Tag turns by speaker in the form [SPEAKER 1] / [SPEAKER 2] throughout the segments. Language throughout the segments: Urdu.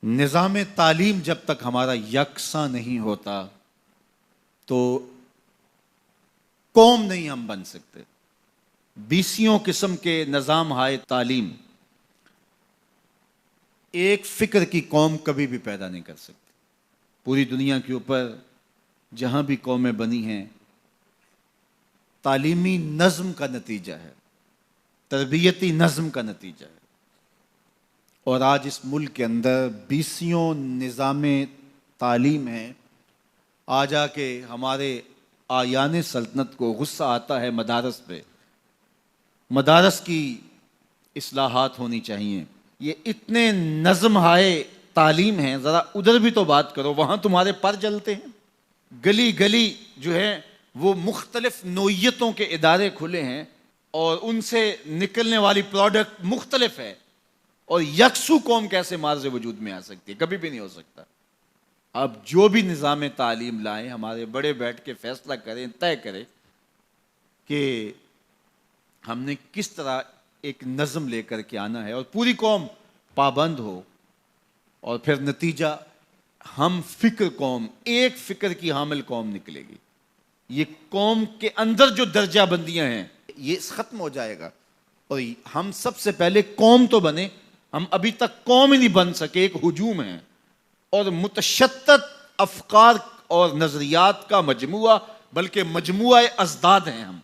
[SPEAKER 1] نظام تعلیم جب تک ہمارا یکساں نہیں ہوتا تو قوم نہیں ہم بن سکتے۔ بیسیوں قسم کے نظام ہائے تعلیم ایک فکر کی قوم کبھی بھی پیدا نہیں کر سکتی۔ پوری دنیا کے اوپر جہاں بھی قومیں بنی ہیں تعلیمی نظم کا نتیجہ ہے، تربیتی نظم کا نتیجہ ہے۔ اور آج اس ملک کے اندر بیسیوں نظام تعلیم ہیں۔ آ جا کے ہمارے آیان سلطنت کو غصہ آتا ہے مدارس پہ۔ مدارس کی اصلاحات ہونی چاہیے۔ یہ اتنے نظم ہائے تعلیم ہیں، ذرا ادھر بھی تو بات کرو، وہاں تمہارے پر جلتے ہیں۔ گلی گلی جو ہے وہ مختلف نوعیتوں کے ادارے کھلے ہیں اور ان سے نکلنے والی پروڈکٹ مختلف ہے، اور یکسو قوم کیسے مارز وجود میں آ سکتی ہے؟ کبھی بھی نہیں ہو سکتا۔ اب جو بھی نظام تعلیم لائیں، ہمارے بڑے بیٹھ کے فیصلہ کریں، طے کریں کہ ہم نے کس طرح ایک نظم لے کر کے آنا ہے، اور پوری قوم پابند ہو، اور پھر نتیجہ ہم فکر قوم، ایک فکر کی حامل قوم نکلے گی۔ یہ قوم کے اندر جو درجہ بندیاں ہیں یہ ختم ہو جائے گا، اور ہم سب سے پہلے قوم تو بنے۔ ہم ابھی تک قوم ہی نہیں بن سکے، ایک ہجوم ہے اور متشتت افکار اور نظریات کا مجموعہ، بلکہ مجموعہ ازداد ہیں ہم۔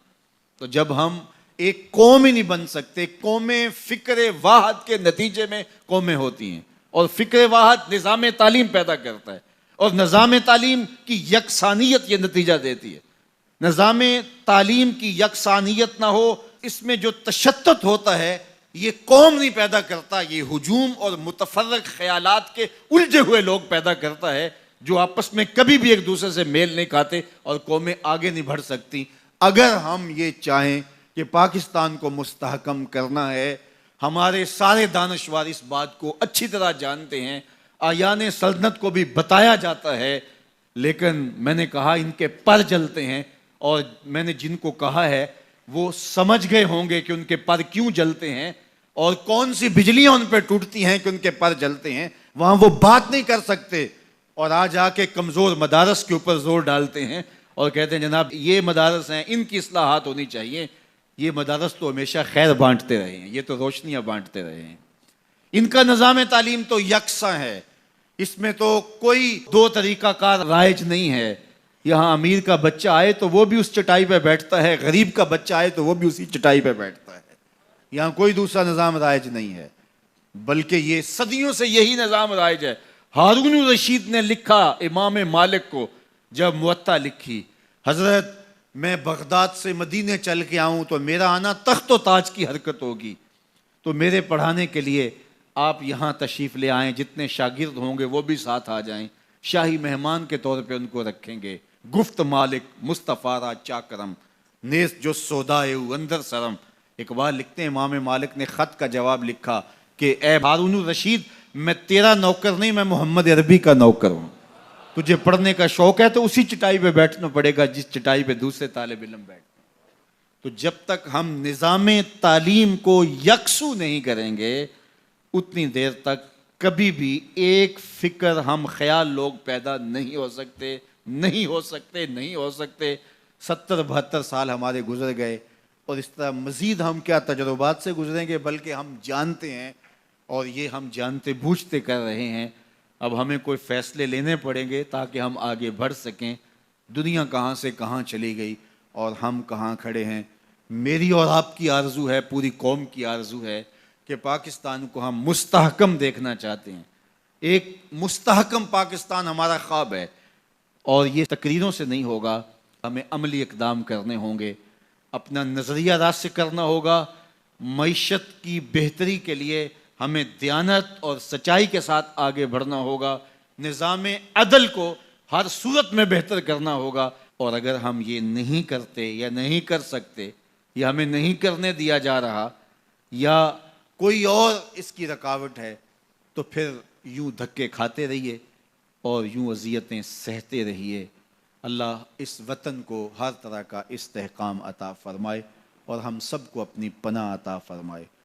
[SPEAKER 1] تو جب ہم ایک قوم ہی نہیں بن سکتے، قومیں فکر واحد کے نتیجے میں قومیں ہوتی ہیں، اور فکر واحد نظام تعلیم پیدا کرتا ہے، اور نظام تعلیم کی یکسانیت یہ نتیجہ دیتی ہے۔ نظام تعلیم کی یکسانیت نہ ہو، اس میں جو تشتت ہوتا ہے یہ قوم نہیں پیدا کرتا، یہ ہجوم اور متفرق خیالات کے الجھے ہوئے لوگ پیدا کرتا ہے، جو آپس میں کبھی بھی ایک دوسرے سے میل نہیں کھاتے، اور قومیں آگے نہیں بڑھ سکتی۔ اگر ہم یہ چاہیں کہ پاکستان کو مستحکم کرنا ہے، ہمارے سارے دانشور اس بات کو اچھی طرح جانتے ہیں، آیان سلطنت کو بھی بتایا جاتا ہے، لیکن میں نے کہا ان کے پر جلتے ہیں، اور میں نے جن کو کہا ہے وہ سمجھ گئے ہوں گے کہ ان کے پر کیوں جلتے ہیں اور کون سی بجلیاں ان پہ ٹوٹتی ہیں کہ ان کے پر جلتے ہیں۔ وہاں وہ بات نہیں کر سکتے، اور آج آ کے کمزور مدارس کے اوپر زور ڈالتے ہیں اور کہتے ہیں جناب یہ مدارس ہیں، ان کی اصلاحات ہونی چاہیے۔ یہ مدارس تو ہمیشہ خیر بانٹتے رہے ہیں، یہ تو روشنیاں بانٹتے رہے ہیں۔ ان کا نظام تعلیم تو یکساں ہے، اس میں تو کوئی دو طریقہ کار رائج نہیں ہے۔ یہاں امیر کا بچہ آئے تو وہ بھی اس چٹائی پہ بیٹھتا ہے، غریب کا بچہ آئے تو وہ بھی اسی چٹائی پہ بیٹھتا ہے۔ یہاں کوئی دوسرا نظام رائج نہیں ہے، بلکہ یہ صدیوں سے یہی نظام رائج ہے۔ ہارون الرشید نے لکھا امام مالک کو، جب موطا لکھی، حضرت میں بغداد سے مدینے چل کے آؤں تو میرا آنا تخت و تاج کی حرکت ہوگی، تو میرے پڑھانے کے لیے آپ یہاں تشریف لے آئیں، جتنے شاگرد ہوں گے وہ بھی ساتھ آ جائیں، شاہی مہمان کے طور پہ ان کو رکھیں گے۔ گفت مالک مصطفیٰ را چاکرم، نیز جو سودائے اندر سرم۔ اقبال لکھتے ہیں امام مالک نے خط کا جواب لکھا کہ اے ہارون الرشید، میں تیرا نوکر نہیں، میں محمد عربی کا نوکر ہوں۔ تجھے پڑھنے کا شوق ہے تو اسی چٹائی پہ بیٹھنا پڑے گا جس چٹائی پہ دوسرے طالب علم بیٹھتے ہیں۔ تو جب تک ہم نظام تعلیم کو یکسو نہیں کریں گے، اتنی دیر تک کبھی بھی ایک فکر ہم خیال لوگ پیدا نہیں ہو سکتے، نہیں ہو سکتے، نہیں ہو سکتے۔ 70-72 سال ہمارے گزر گئے، اور اس طرح مزید ہم کیا تجربات سے گزریں گے، بلکہ ہم جانتے ہیں، اور یہ ہم جانتے بوجھتے کر رہے ہیں۔ اب ہمیں کوئی فیصلے لینے پڑیں گے تاکہ ہم آگے بڑھ سکیں۔ دنیا کہاں سے کہاں چلی گئی اور ہم کہاں کھڑے ہیں۔ میری اور آپ کی آرزو ہے، پوری قوم کی آرزو ہے کہ پاکستان کو ہم مستحکم دیکھنا چاہتے ہیں۔ ایک مستحکم پاکستان ہمارا خواب ہے، اور یہ تقریروں سے نہیں ہوگا، ہمیں عملی اقدام کرنے ہوں گے۔ اپنا نظریہ راسخ کرنا ہوگا، معیشت کی بہتری کے لیے ہمیں دیانت اور سچائی کے ساتھ آگے بڑھنا ہوگا، نظام عدل کو ہر صورت میں بہتر کرنا ہوگا۔ اور اگر ہم یہ نہیں کرتے یا نہیں کر سکتے، یا ہمیں نہیں کرنے دیا جا رہا، یا کوئی اور اس کی رکاوٹ ہے، تو پھر یوں دھکے کھاتے رہیے اور یوں اذیتیں سہتے رہیے۔ اللہ اس وطن کو ہر طرح کا استحکام عطا فرمائے، اور ہم سب کو اپنی پناہ عطا فرمائے۔